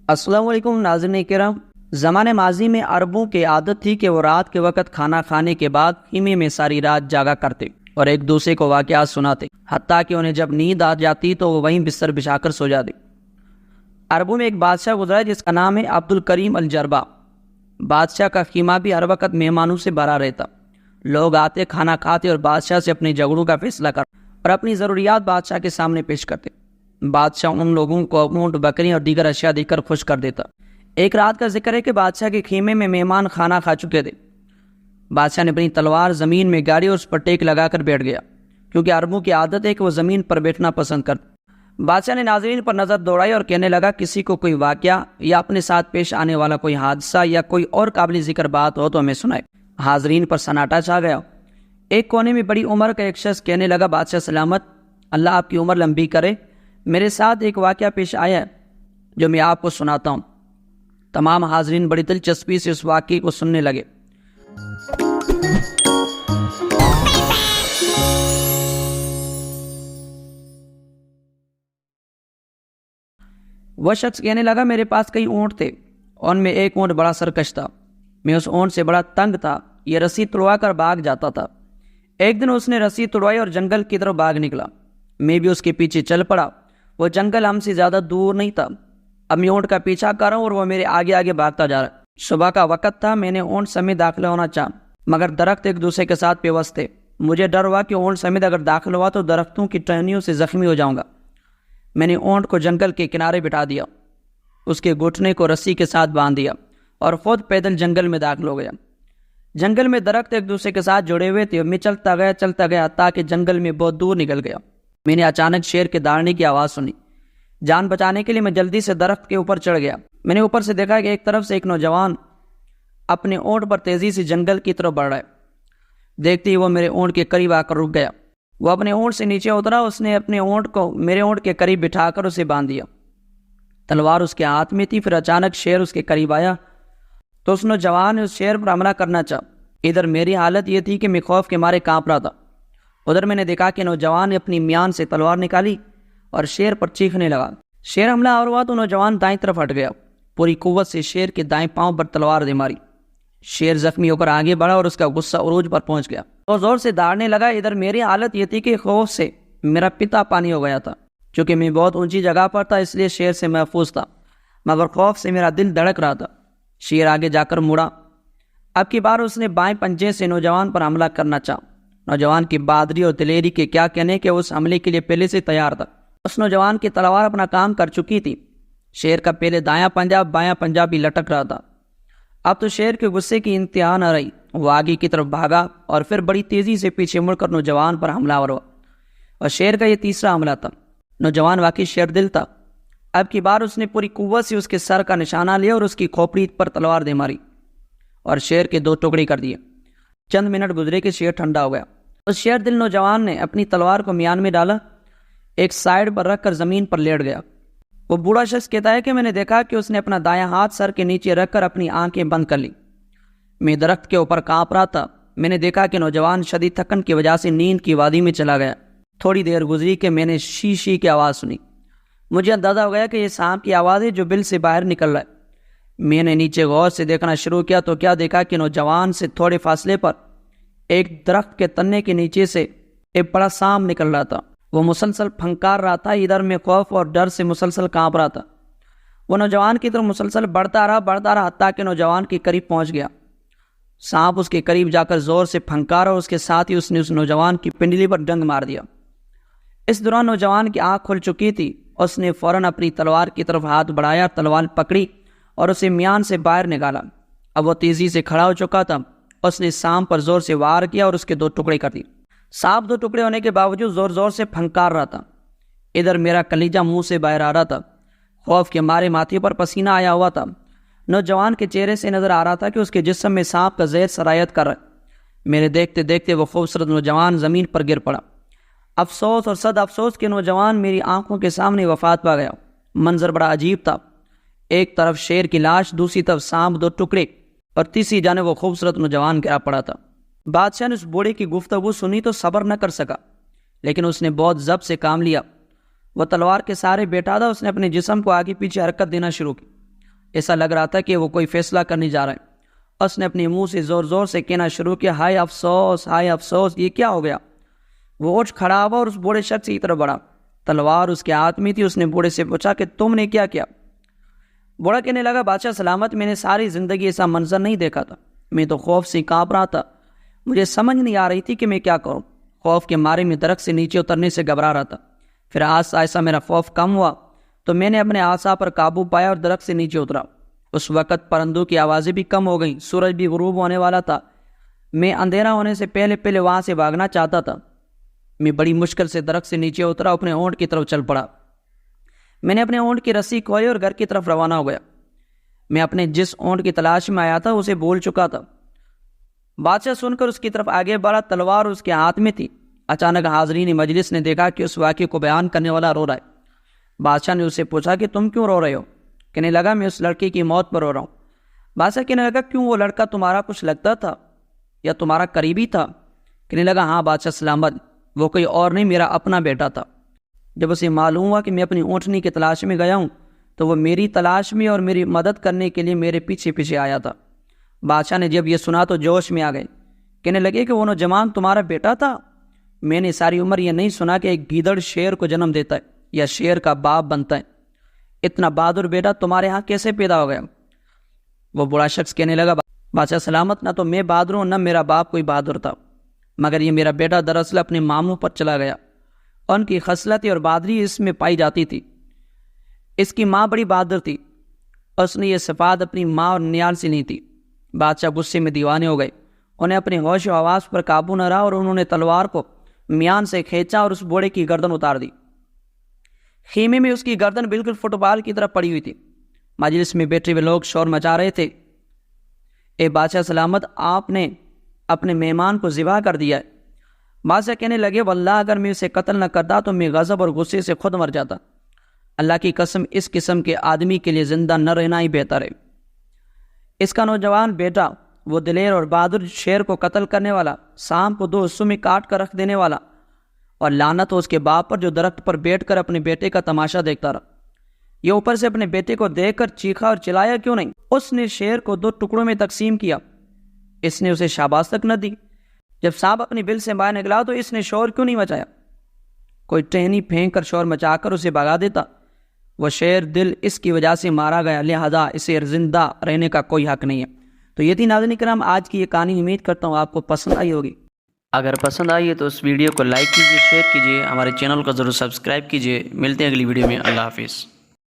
السلام علیکم ناظرین کرام۔ زمانے ماضی میں عربوں کی عادت تھی کہ وہ رات کے وقت کھانا کھانے کے بعد خیمے میں ساری رات جاگا کرتے اور ایک دوسرے کو واقعات سناتے، حتیٰ کہ انہیں جب نیند آ جاتی تو وہ وہیں بستر بچھا کر سو جاتے۔ عربوں میں ایک بادشاہ گزرا جس کا نام ہے عبد الکریم الجربا۔ بادشاہ کا خیمہ بھی ہر وقت مہمانوں سے بھرا رہتا۔ لوگ آتے، کھانا کھاتے اور بادشاہ سے اپنے جھگڑوں کا فیصلہ کرتے اور اپنی ضروریات بادشاہ کے سامنے پیش کرتے۔ بادشاہ ان لوگوں کو اونٹ، بکری اور دیگر اشیاء دے کر خوش کر دیتا۔ ایک رات کا ذکر ہے کہ بادشاہ کے خیمے میں مہمان کھانا کھا چکے تھے۔ بادشاہ نے اپنی تلوار زمین میں گاڑی اور اس پر ٹیک لگا کر بیٹھ گیا، کیونکہ عربوں کی عادت ہے کہ وہ زمین پر بیٹھنا پسند کرتے۔ بادشاہ نے ناظرین پر نظر دوڑائی اور کہنے لگا، کسی کو کوئی واقعہ یا اپنے ساتھ پیش آنے والا کوئی حادثہ یا کوئی اور قابل ذکر بات ہو تو ہمیں سنائے۔ حاضرین پر سناٹا چھا گیا۔ ایک کونے میں بڑی عمر کا ایک شخص کہنے لگا، بادشاہ سلامت، اللہ آپ کی عمر لمبی کرے، میرے ساتھ ایک واقعہ پیش آیا ہے جو میں آپ کو سناتا ہوں۔ تمام حاضرین بڑی دلچسپی سے اس واقعے کو سننے لگے۔ وہ شخص کہنے لگا، میرے پاس کئی اونٹ تھے، ان میں ایک اونٹ بڑا سرکش تھا۔ میں اس اونٹ سے بڑا تنگ تھا، یہ رسی توڑوا کر بھاگ جاتا تھا۔ ایک دن اس نے رسی توڑوائی اور جنگل کی طرف بھاگ نکلا۔ میں بھی اس کے پیچھے چل پڑا۔ وہ جنگل ہم سے زیادہ دور نہیں تھا۔ اب میں اونٹ کا پیچھا کر رہا ہوں اور وہ میرے آگے آگے بھاگتا جا رہا ہے۔ صبح کا وقت تھا، میں نے اونٹ سمیت داخل ہونا چاہا، مگر درخت ایک دوسرے کے ساتھ پیوست تھے۔ مجھے ڈر ہوا کہ اونٹ سمیت اگر داخل ہوا تو درختوں کی ٹہنیوں سے زخمی ہو جاؤں گا۔ میں نے اونٹ کو جنگل کے کنارے بٹھا دیا، اس کے گھٹنے کو رسی کے ساتھ باندھ دیا اور خود پیدل جنگل میں داخل ہو گیا۔ جنگل میں درخت ایک دوسرے کے ساتھ جڑے ہوئے تھے۔ میں چلتا گیا تاکہ جنگل میں بہت دور نکل گیا۔ میں نے اچانک شیر کے داڑنے کی آواز سنی۔ جان بچانے کے لیے میں جلدی سے درخت کے اوپر چڑھ گیا۔ میں نے اوپر سے دیکھا کہ ایک طرف سے ایک نوجوان اپنے اونٹ پر تیزی سے جنگل کی طرف بڑھ رہا ہے۔ دیکھتے ہی وہ میرے اونٹ کے قریب آ کر رک گیا۔ وہ اپنے اونٹ سے نیچے اترا، اس نے اپنے اونٹ کو میرے اونٹ کے قریب بٹھا کر اسے باندھ دیا۔ تلوار اس کے ہاتھ میں تھی۔ پھر اچانک شیر اس کے قریب آیا تو اس نوجوان نے اس شیر پر حملہ کرنا چاہا۔ ادھر میری حالت یہ تھی کہ میں خوف کے مارے کانپ رہا تھا۔ ادھر میں نے دیکھا کہ نوجوان نے اپنی میان سے تلوار نکالی اور شیر پر چیخنے لگا۔ شیر حملہ آور ہوا تو نوجوان دائیں طرف ہٹ گیا، پوری قوت سے شیر کے دائیں پاؤں پر تلوار دے ماری۔ شیر زخمی ہو کر آگے بڑھا اور اس کا غصہ عروج پر پہنچ گیا اور زور سے داڑنے لگا۔ ادھر میری حالت یہ تھی کہ خوف سے میرا پتا پانی ہو گیا تھا۔ چونکہ میں بہت اونچی جگہ پر تھا اس لیے شیر سے محفوظ تھا، مگر خوف سے میرا دل دھڑک رہا تھا۔ شیر آگے جا کر مڑا۔ اب کی بار اس نے بائیں پنجے سے نوجوان پر حملہ کرنا چاہا۔ نوجوان کی بہادری اور دلیری کے کیا کہنے کہ اس حملے کے لیے پہلے سے تیار تھا۔ اس نوجوان کی تلوار اپنا کام کر چکی تھی۔ شیر کا پہلے دایاں پنجہ بایاں پنجہ بھی لٹک رہا تھا۔ اب تو شیر کے غصے کی انتہا نہ رہی۔ وہ آگے کی طرف بھاگا اور پھر بڑی تیزی سے پیچھے مڑ کر نوجوان پر حملہ آور ہوا، اور شیر کا یہ تیسرا حملہ تھا۔ نوجوان واقعی شیر دل تھا۔ اب کی بار اس نے پوری قوت سے اس کے سر کا نشانہ لیا اور اس کی کھوپڑی پر تلوار دے ماری اور شیر کے دو ٹکڑے کر دیے۔ چند منٹ گزرے کہ شیر ٹھنڈا ہو گیا۔ اس شیر دل نوجوان نے اپنی تلوار کو میان میں ڈالا، ایک سائیڈ پر رکھ کر زمین پر لیٹ گیا۔ وہ بوڑھا شخص کہتا ہے کہ میں نے دیکھا کہ اس نے اپنا دایاں ہاتھ سر کے نیچے رکھ کر اپنی آنکھیں بند کر لی۔ میں درخت کے اوپر کانپ رہا تھا۔ میں نے دیکھا کہ نوجوان شدید تھکن کی وجہ سے نیند کی وادی میں چلا گیا۔ تھوڑی دیر گزری کہ میں نے شی شی کی آواز سنی۔ مجھے اندازہ ہو گیا کہ یہ سانپ کی آواز ہے جو بل سے باہر نکل رہا ہے۔ میں نے نیچے غور سے دیکھنا شروع کیا تو کیا دیکھا کہ نوجوان سے تھوڑے فاصلے پر ایک درخت کے تنے کے نیچے سے ایک بڑا سانپ نکل رہا تھا۔ وہ مسلسل پھنکار رہا تھا۔ ادھر میں خوف اور ڈر سے مسلسل کانپ رہا تھا۔ وہ نوجوان کی طرف مسلسل بڑھتا رہا حتیٰ کہ نوجوان کے قریب پہنچ گیا۔ سانپ اس کے قریب جا کر زور سے پھنکارا اور اس کے ساتھ ہی اس نے اس نوجوان کی پنڈلی پر ڈنگ مار دیا۔ اس دوران نوجوان کی آنکھ کھل چکی تھی۔ اس نے فوراً اپنی تلوار کی طرف ہاتھ بڑھایا، تلوار پکڑی اور اسے میان سے باہر نکالا۔ اب وہ تیزی سے کھڑا ہو چکا تھا۔ اس نے سانپ پر زور سے وار کیا اور اس کے دو ٹکڑے کر دیے۔ سانپ دو ٹکڑے ہونے کے باوجود زور زور سے پھنکار رہا تھا۔ ادھر میرا کلیجہ منہ سے باہر آ رہا تھا۔ خوف کے مارے ماتھے پر پسینہ آیا ہوا تھا۔ نوجوان کے چہرے سے نظر آ رہا تھا کہ اس کے جسم میں سانپ کا زہر سرایت کر رہا ہے۔ میرے دیکھتے دیکھتے وہ خوبصورت نوجوان زمین پر گر پڑا۔ افسوس اور صد افسوس کہ نوجوان میری آنکھوں کے سامنے وفات پا گیا۔ منظر بڑا عجیب تھا۔ ایک طرف شیر کی لاش، دوسری طرف سانپ دو ٹکڑے اور تیسری جانب وہ خوبصورت نوجوان گرا پڑا تھا۔ بادشاہ نے اس بوڑھے کی گفتگو سنی تو صبر نہ کر سکا، لیکن اس نے بہت ضبط سے کام لیا۔ وہ تلوار کے سہارے بیٹھا تھا۔ اس نے اپنے جسم کو آگے پیچھے حرکت دینا شروع کی۔ ایسا لگ رہا تھا کہ وہ کوئی فیصلہ کرنے جا رہا ہے۔ اس نے اپنے منہ سے زور زور سے کہنا شروع کیا، ہائے افسوس، ہائے افسوس، یہ کیا ہو گیا؟ وہ اٹھ کھڑا ہوا اور اس بوڑھے شخص کی طرف بڑھا، تلوار اس کے ہاتھ میں تھی۔ اس نے بوڑھے سے پوچھا کہ تم نے کیا کیا؟ بوڑھا کہنے لگا، بادشاہ سلامت، میں نے ساری زندگی ایسا منظر نہیں دیکھا تھا، میں تو خوف سے کانپ رہا تھا، مجھے سمجھ نہیں آ رہی تھی کہ میں کیا کروں۔ خوف کے مارے میں درخت سے نیچے اترنے سے گھبرا رہا تھا، پھر آہستہ آہستہ میرا خوف کم ہوا تو میں نے اپنے اعصاب پر قابو پایا اور درخت سے نیچے اترا۔ اس وقت پرندوں کی آوازیں بھی کم ہو گئیں، سورج بھی غروب ہونے والا تھا۔ میں اندھیرا ہونے سے پہلے وہاں سے بھاگنا چاہتا تھا۔ میں بڑی مشکل سے درخت سے نیچے اترا، اپنے اونٹ کی طرف چل پڑا۔ میں نے اپنے اونٹ کی رسی کھولی اور گھر کی طرف روانہ ہو گیا۔ میں اپنے جس اونٹ کی تلاش میں آیا تھا اسے بھول چکا تھا۔ بادشاہ سن کر اس کی طرف آگے بڑھا، تلوار اس کے ہاتھ میں تھی۔ اچانک حاضرین مجلس نے دیکھا کہ اس واقعے کو بیان کرنے والا رو رہا ہے۔ بادشاہ نے اس سے پوچھا کہ تم کیوں رو رہے ہو؟ کہنے لگا، میں اس لڑکے کی موت پر رو رہا ہوں۔ بادشاہ کہنے لگا، کیوں، وہ لڑکا تمہارا کچھ لگتا تھا یا تمہارا قریبی تھا؟ کہنے لگا، ہاں بادشاہ سلامت، وہ کوئی اور نہیں، میرا اپنا بیٹا تھا۔ جب اسے معلوم ہوا کہ میں اپنی اونٹنی کی تلاش میں گیا ہوں تو وہ میری تلاش میں اور میری مدد کرنے کے لیے میرے پیچھے پیچھے آیا تھا۔ بادشاہ نے جب یہ سنا تو جوش میں آ گئے، کہنے لگے کہ وہ نوجوان تمہارا بیٹا تھا؟ میں نے ساری عمر یہ نہیں سنا کہ ایک گیدڑ شیر کو جنم دیتا ہے یا شیر کا باپ بنتا ہے۔ اتنا بہادر بیٹا تمہارے ہاں کیسے پیدا ہو گیا؟ وہ بڑا شخص کہنے لگا، بادشاہ سلامت، نہ تو میں بہادر ہوں نہ میرا باپ کوئی بہادر تھا، مگر یہ میرا بیٹا دراصل اپنے ماموں پر چلا گیا، ان کی خصلت اور بہادری اس میں پائی جاتی تھی۔ اس کی ماں بڑی بہادر تھی، اس نے یہ صفات اپنی ماں اور نیال سے نہیں تھی۔ بادشاہ غصے میں دیوانے ہو گئے، انہیں اپنے ہوش و حواس پر قابو نہ رہا اور انہوں نے تلوار کو میان سے کھینچا اور اس بوڑھے کی گردن اتار دی۔ خیمے میں اس کی گردن بالکل فٹ بال کی طرح پڑی ہوئی تھی۔ مجلس میں بیٹھے ہوئے لوگ شور مچا رہے تھے، اے بادشاہ سلامت، آپ نے اپنے مہمان کو ذبح کر دیا ہے۔ بادشاہ کہنے لگے، واللہ اگر میں اسے قتل نہ کرتا تو میں غضب اور غصے سے خود مر جاتا۔ اللہ کی قسم، اس قسم کے آدمی کے لیے زندہ نہ رہنا ہی بہتر ہے۔ اس کا نوجوان بیٹا، وہ دلیر اور بہادر شیر کو قتل کرنے والا، سانپ کو 2 حصوں میں کاٹ کر رکھ دینے والا، اور لعنت ہو اس کے باپ پر جو درخت پر بیٹھ کر اپنے بیٹے کا تماشا دیکھتا رہا۔ یہ اوپر سے اپنے بیٹے کو دیکھ کر چیخا اور چلایا کیوں نہیں؟ اس نے شیر کو 2 ٹکڑوں میں تقسیم کیا، اس نے اسے شاباش تک نہ دی۔ جب سانپ اپنی بل سے باہر نکلا تو اس نے شور کیوں نہیں مچایا؟ کوئی ٹہنی پھینک کر شور مچا کر اسے بھگا دیتا۔ وہ شیر دل اس کی وجہ سے مارا گیا، لہذا اسے زندہ رہنے کا کوئی حق نہیں ہے۔ تو یہ تھی ناظرین کرام آج کی یہ کہانی، امید کرتا ہوں آپ کو پسند آئی ہوگی۔ اگر پسند آئی ہے تو اس ویڈیو کو لائک کیجیے، شیئر کیجیے، ہمارے چینل کو ضرور سبسکرائب کیجیے۔ ملتے ہیں اگلی ویڈیو میں، اللہ حافظ۔